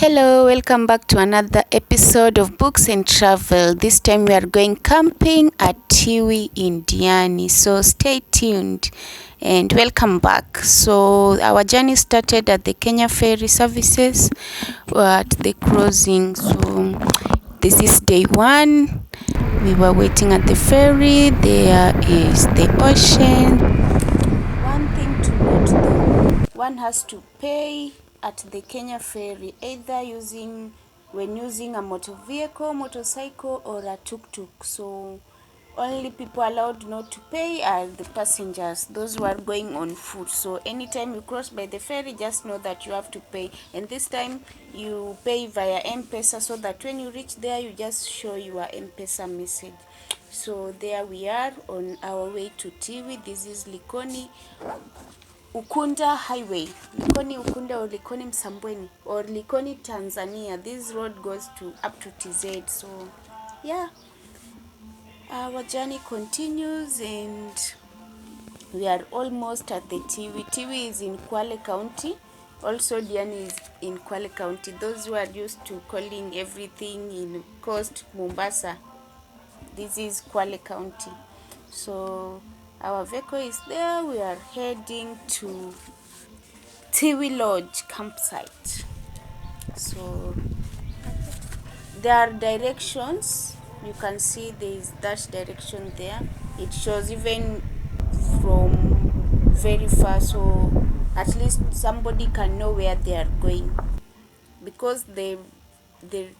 Hello, welcome back to another episode of Books and Travel. This time we are going camping at Tiwi in Diani. So stay tuned and welcome back. So our journey started at the Kenya ferry services at the crossing. So this is day one. We were waiting at the ferry. There is the ocean. One thing to note though, one has to pay at the Kenya ferry, either when using a motor vehicle, motorcycle or a tuk-tuk. So only people allowed not to pay are the passengers, those who are going on foot. So anytime you cross by the ferry, just know that you have to pay, and this time you pay via M-Pesa, so that when you reach there you just show your M-Pesa message. So there we are on our way to Tiwi. This is Likoni Ukunda Highway, Likoni Ukunda or Likoni Msambweni or Likoni Tanzania. This road goes up to TZ. So yeah, our journey continues and we are almost at the Tiwi. Tiwi is in Kwale County. Also Diani is in Kwale County. Those who are used to calling everything in coast Mombasa, this is Kwale County. So our vehicle is there. We are heading to Tiwi Lodge campsite. So there are directions. You can see there is that direction there. It shows even from very far, so at least somebody can know where they are going, because the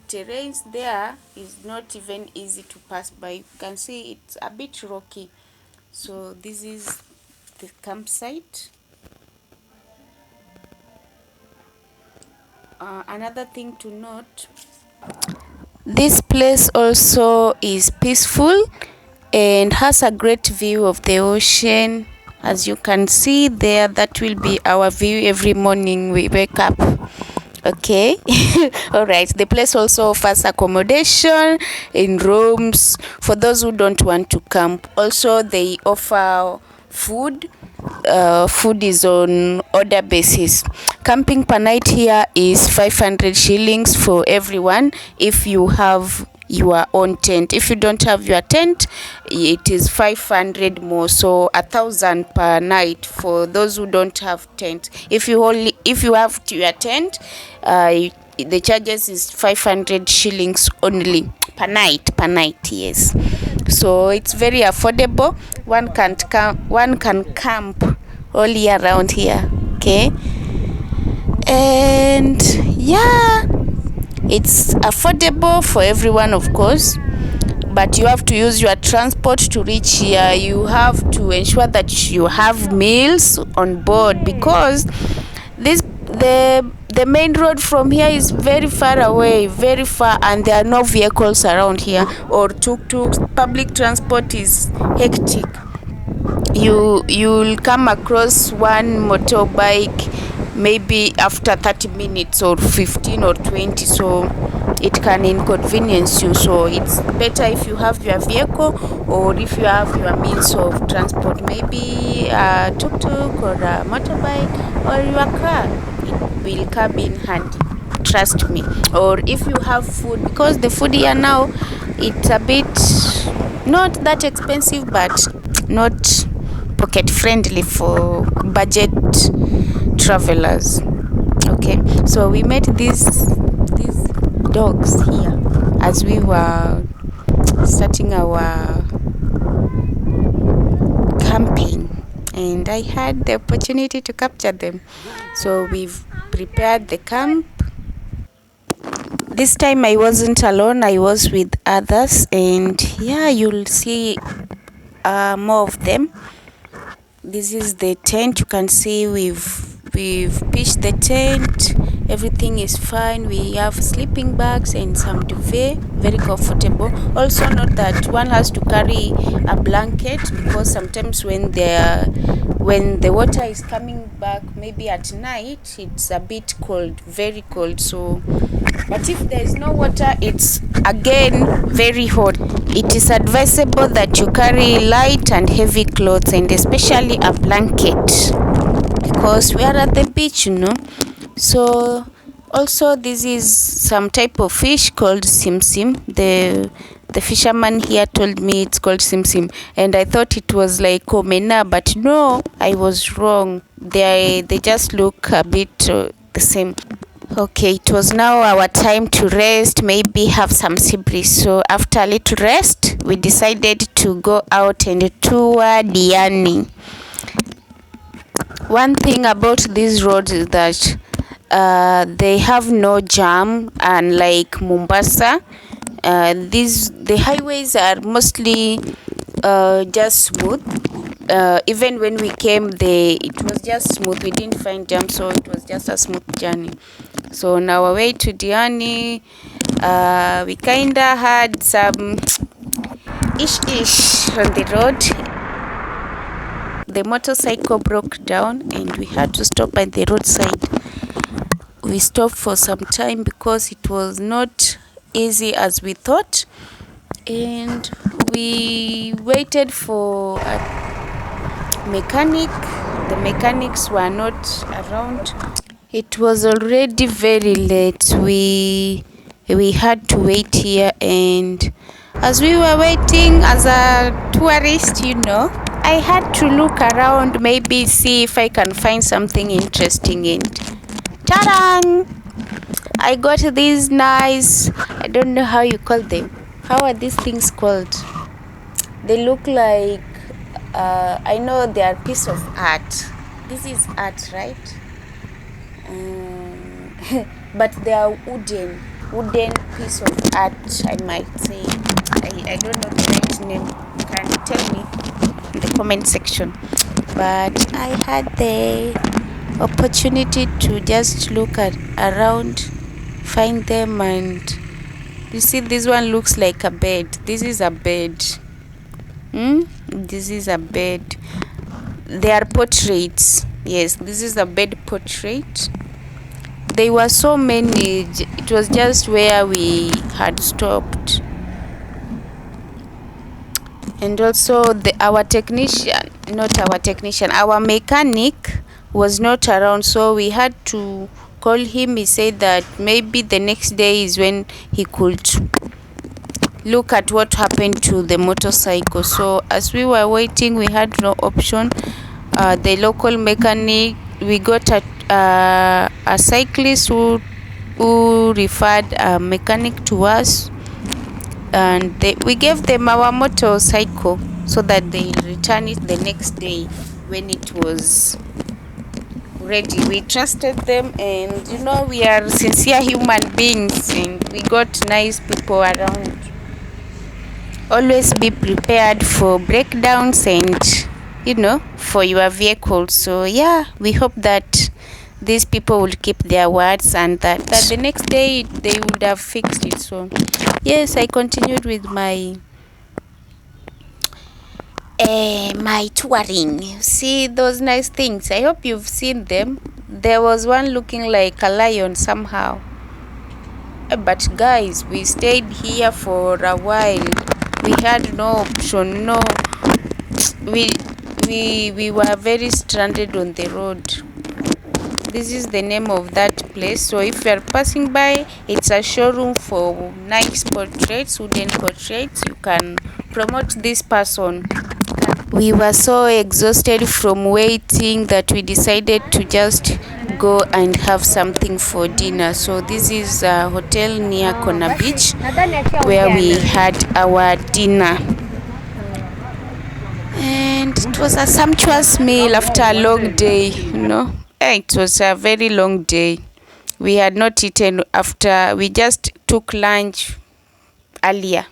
terrains there is not even easy to pass by. You can see it's a bit rocky. So this is the campsite. Another thing to note, this place also is peaceful and has a great view of the ocean. As you can see there, that will be our view every morning we wake up. Okay. All right, the place also offers accommodation in rooms for those who don't want to camp. Also they offer food. Food is on order basis. Camping per night here is 500 shillings for everyone if you have your own tent. If you don't have your tent, it is 500 more, so 1,000 per night for those who don't have tent. If you have your tent, the charges is 500 shillings only per night. Yes, so it's very affordable. One can camp all year round here. Okay, and yeah, it's affordable for everyone, of course, but you have to use your transport to reach here. You have to ensure that you have meals on board, because the main road from here is very far away, and there are no vehicles around here or tuk-tuks. Public transport is hectic. You'll come across one motorbike maybe after 30 minutes or 15 or 20, so it can inconvenience you. So it's better if you have your vehicle, or if you have your means of transport, maybe a tuk-tuk or a motorbike or your car. It will come in handy, trust me. Or if you have food, because the food here now, it's a bit not that expensive, but not pocket friendly for budget travelers. Okay, so we met these dogs here as we were starting our camping, and I had the opportunity to capture them. So we've prepared the camp. This time I wasn't alone, I was with others, and yeah, you'll see more of them. This is the tent. You can see we've pitched the tent. Everything is fine. We have sleeping bags and some duvet, very comfortable. Also note that one has to carry a blanket, because sometimes when the water is coming back, maybe at night, it's a bit cold, very cold. So but if there is no water, it's again very hot. It is advisable that you carry light and heavy clothes, and especially a blanket, because we are at the beach, So Also, this is some type of fish called simsim. The fisherman here told me it's called simsim, and I thought it was like omena, but no, I was wrong. They just look a bit the same. Okay, it was now our time to rest, maybe have some sibri. So after a little rest, we decided to go out and tour Diani. One thing about these roads is that they have no jam, unlike Mombasa. The highways are mostly just smooth. Even when we came, it was just smooth. We didn't find jam, so it was just a smooth journey. So on our way to Diani, we kinda had some ish on the road. The motorcycle broke down and we had to stop at the roadside. We stopped for some time because it was not easy as we thought, and we waited for a mechanic. The mechanics were not around. It was already very late. We had to wait here, and as we were waiting, as a tourist, I had to look around, maybe see if I can find something interesting, and ta-da! I got these nice, I don't know how you call them. How are these things called? They look like, I know they are piece of art. This is art, right? But they are wooden piece of art, I might say. I don't know the right name. You can tell me in the comment section. But I had the opportunity to just look around, find them, and you see this one looks like a bed. This is a bed. This is a bed. They are portraits. Yes, this is a bed portrait. There were so many. It was just where we had stopped. And also our mechanic was not around, so we had to call him. He said that maybe the next day is when he could look at what happened to the motorcycle. So as we were waiting, we had no option. The local mechanic, we got a cyclist who referred a mechanic to us, and we gave them our motorcycle so that they return it the next day when it was ready. We trusted them, and we are sincere human beings, and we got nice people around. Always be prepared for breakdowns and for your vehicle. So yeah, we hope that these people will keep their words, and that the next day they would have fixed it. So yes, I continued with my touring. See those nice things? I hope you've seen them. There was one looking like a lion somehow. But guys, we stayed here for a while. We had no option. No, we were very stranded on the road. This is the name of that place. So if you are passing by, it's a showroom for nice portraits, wooden portraits. You can promote this person. We were so exhausted from waiting that we decided to just go and have something for dinner. So this is a hotel near Kona Beach where we had our dinner, and it was a sumptuous meal after a long day. It was a very long day. We had not eaten after we just took lunch earlier.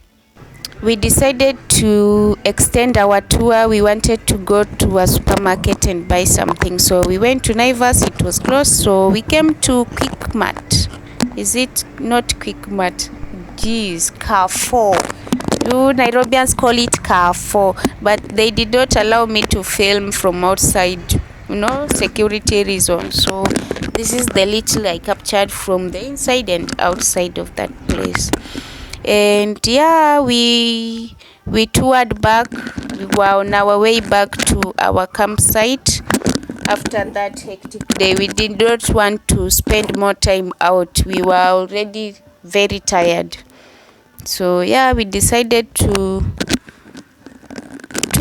We decided to extend our tour. We wanted to go to a supermarket and buy something. So we went to Naivas. It was closed. So we came to Quickmart. Is it not Quickmart? Geez, Carrefour. You Nairobians call it Carrefour. But they did not allow me to film from outside. Security reasons. So this is the little I captured from the inside and outside of that place. And yeah, we toured back. We were on our way back to our campsite. after that hectic day. We did not want to spend more time out. We were already very tired. So yeah, we decided to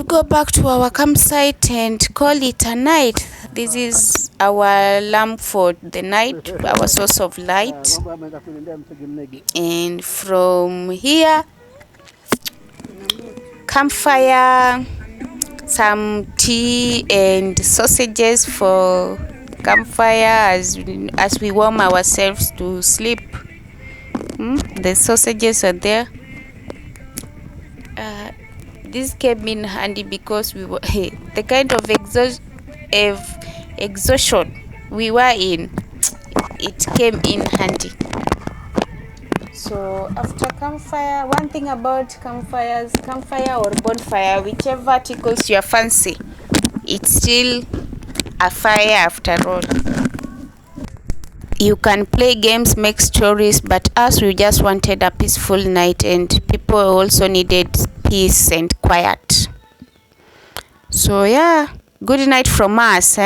go back to our campsite and call it a night. This is our lamp for the night, our source of light. And from here, campfire, some tea and sausages for campfire as we warm ourselves to sleep. The sausages are there. This came in handy because we were the kind of exhaustion we were in. It came in handy. So after campfire, one thing about campfire or bonfire, whichever tickles your fancy, it's still a fire after all. You can play games, make stories, but us, we just wanted a peaceful night, and people also needed peace and quiet. So yeah, good night from us.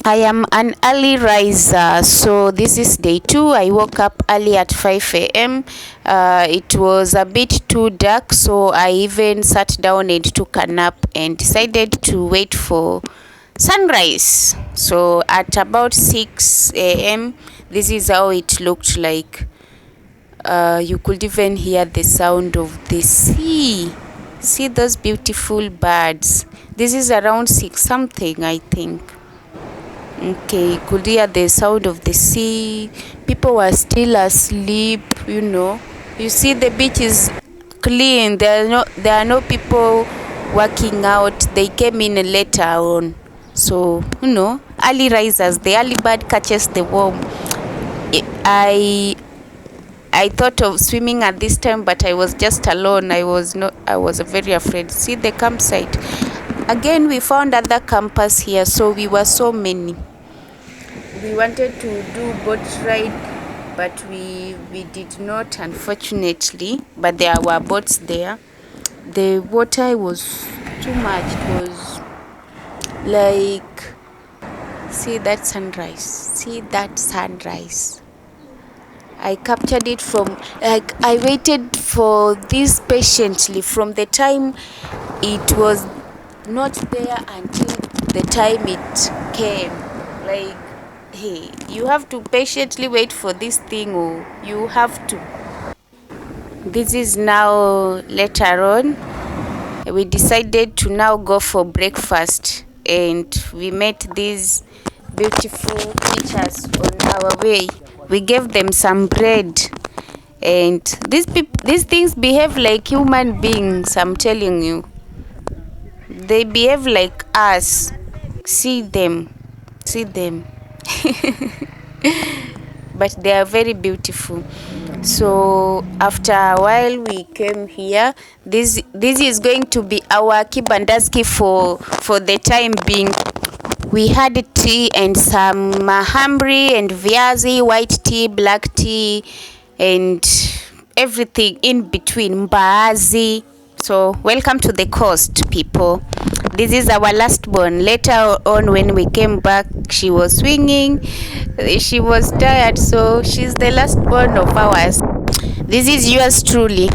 I am an early riser, so this is day 2. I woke up early at 5 a.m. It was a bit too dark, so I even sat down and took a nap and decided to wait for sunrise. So at about 6 a.m. this is how it looked like. You could even hear the sound of the sea. See those beautiful birds. This is around 6 something, I think. Okay, you could hear the sound of the sea. People were still asleep, You see, the beach is clean. There are no people working out. They came in later on. So, early risers, the early bird catches the worm. I thought of swimming at this time, but I was just alone. I was very afraid. See the campsite. Again, we found other campers here, so we were so many. We wanted to do boat ride, but we did not, unfortunately. But there were boats there. The water was too much. It was like, see that sunrise. I captured it I waited for this patiently from the time it was not there until the time it came. Like, hey, you have to patiently wait for this thing, or you have to. This is now later on. We decided to now go for breakfast, and we met these beautiful creatures on our way. We gave them some bread, and these things behave like human beings. I'm telling you, they behave like us. See them. But they are very beautiful. So after a while, we came here. This is going to be our kibandaski for the time being. We had tea and some mahamri and viazi, white tea, black tea, and everything in between, mbaazi. So welcome to the coast, people. This is our last born. Later on, when we came back, she was swinging. She was tired, so she's the last born of ours. This is yours truly.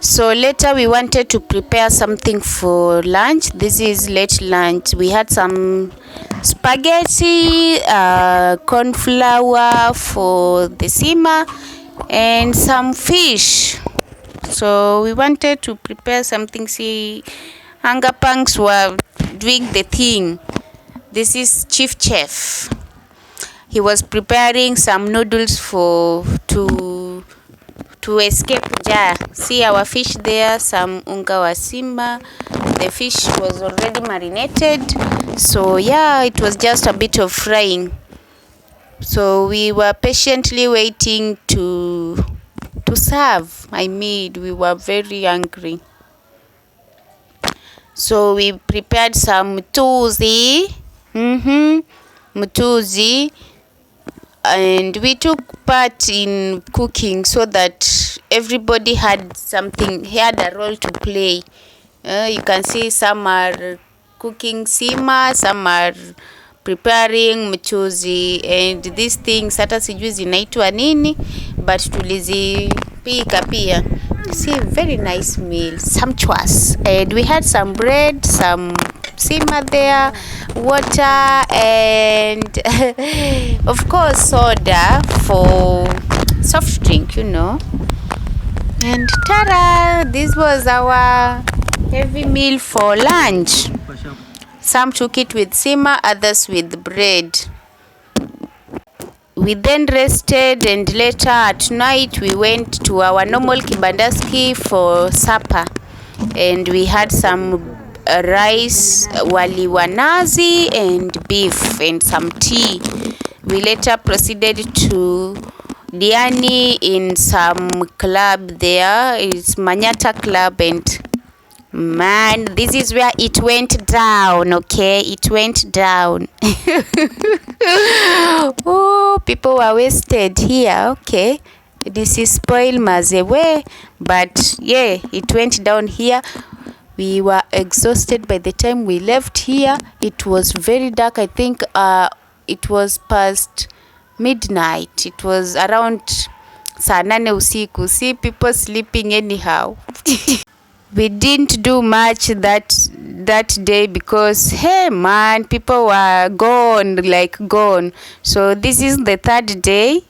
So later we wanted to prepare something for lunch. This is late lunch. We had some spaghetti, corn flour for the sima, and some fish. So we wanted to prepare something. See, hunger punks were doing the thing. This is chief chef. He was preparing some noodles to escape jar. See our fish there, some unga wa sima. The fish was already marinated. So yeah, it was just a bit of frying. So we were patiently waiting to serve. We were very hungry. So we prepared some mtuzi. Mtuzi. And we took part in cooking so that everybody had a role to play. You can see some are cooking sima, some are preparing mchuzi, and these things hata sijui zinaitwa nini, but tulizipika pia. See, very nice meal, sumptuous. And we had some bread, some sima there, water, and of course soda for soft drink, you know. And ta-da! This was our heavy meal for lunch. Some took it with sima, others with bread. We then rested, and later at night we went to our normal kibandaski for supper, and we had some rice, wali wa nazi, and beef, and some tea. We later proceeded to Diani in some club there. It's Manyata Club, and man, this is where it went down. Okay, it went down. Oh, people were wasted here. Okay, this is spoil mazewe, but yeah, it went down here. We were exhausted by the time we left here. It was very dark. I think it was past midnight. It was around saa 8 usiku. See, people sleeping anyhow. We didn't do much that day because, hey man, people were gone. So this is the third day.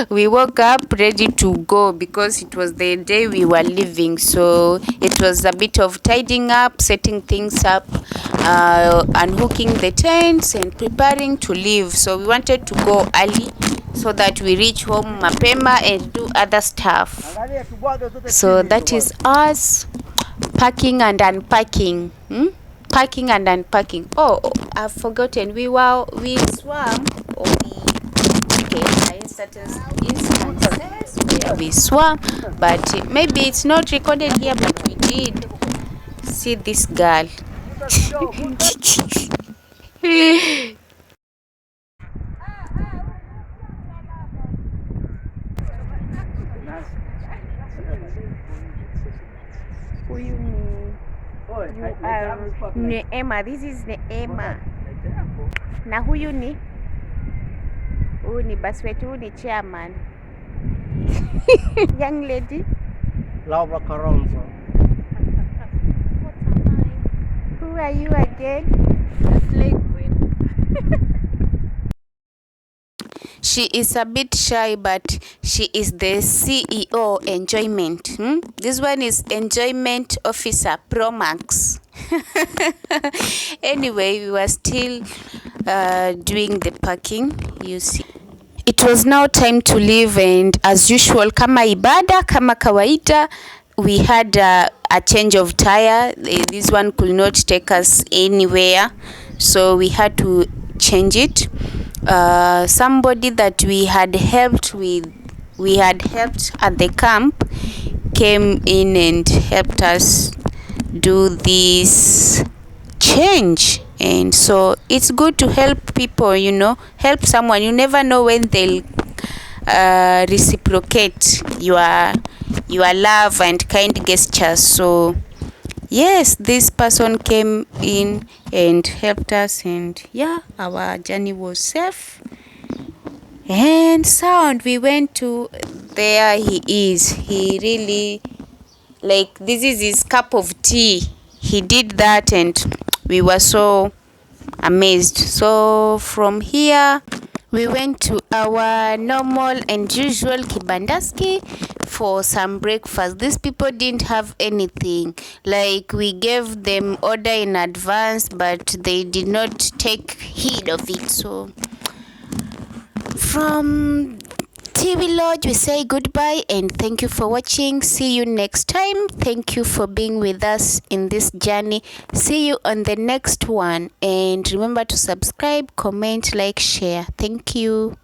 We woke up ready to go because it was the day we were leaving, so it was a bit of tidying up, setting things up, unhooking the tents and preparing to leave. So we wanted to go early so that we reach home mapema and do other stuff. So that is us packing and unpacking. Packing and unpacking. Oh, I've forgotten, we swam, or certain instances where we swam, but maybe it's not recorded here, but we did. See this girl. Neema, this is Neema. Na huyu ni basi wetu, huyu ni chairman. Young lady. Laura Caronzo. Who are you again? The slave queen. She is a bit shy, but she is the CEO Enjoyment. This one is Enjoyment Officer Pro Max. Anyway, we were still doing the packing. You see, it was now time to leave, and as usual, kama ibada, kama kawaida, we had a change of tire. This one could not take us anywhere, so we had to change it. Somebody that we had helped at the camp came in and helped us do this change. And so it's good to help people, help someone. You never know when they'll reciprocate your love and kind gestures. So yes, this person came in and helped us, and yeah, our journey was safe and sound. We went to, there he is. He really, this is his cup of tea. He did that and we were so amazed. So from here we went to our normal and usual kibandaski for some breakfast. These people didn't have anything. We gave them order in advance, but they did not take heed of it. So from Tiwi Lodge, we say goodbye and thank you for watching. See you next time. Thank you for being with us in this journey. See you on the next one. And remember to subscribe, comment, like, share. Thank you.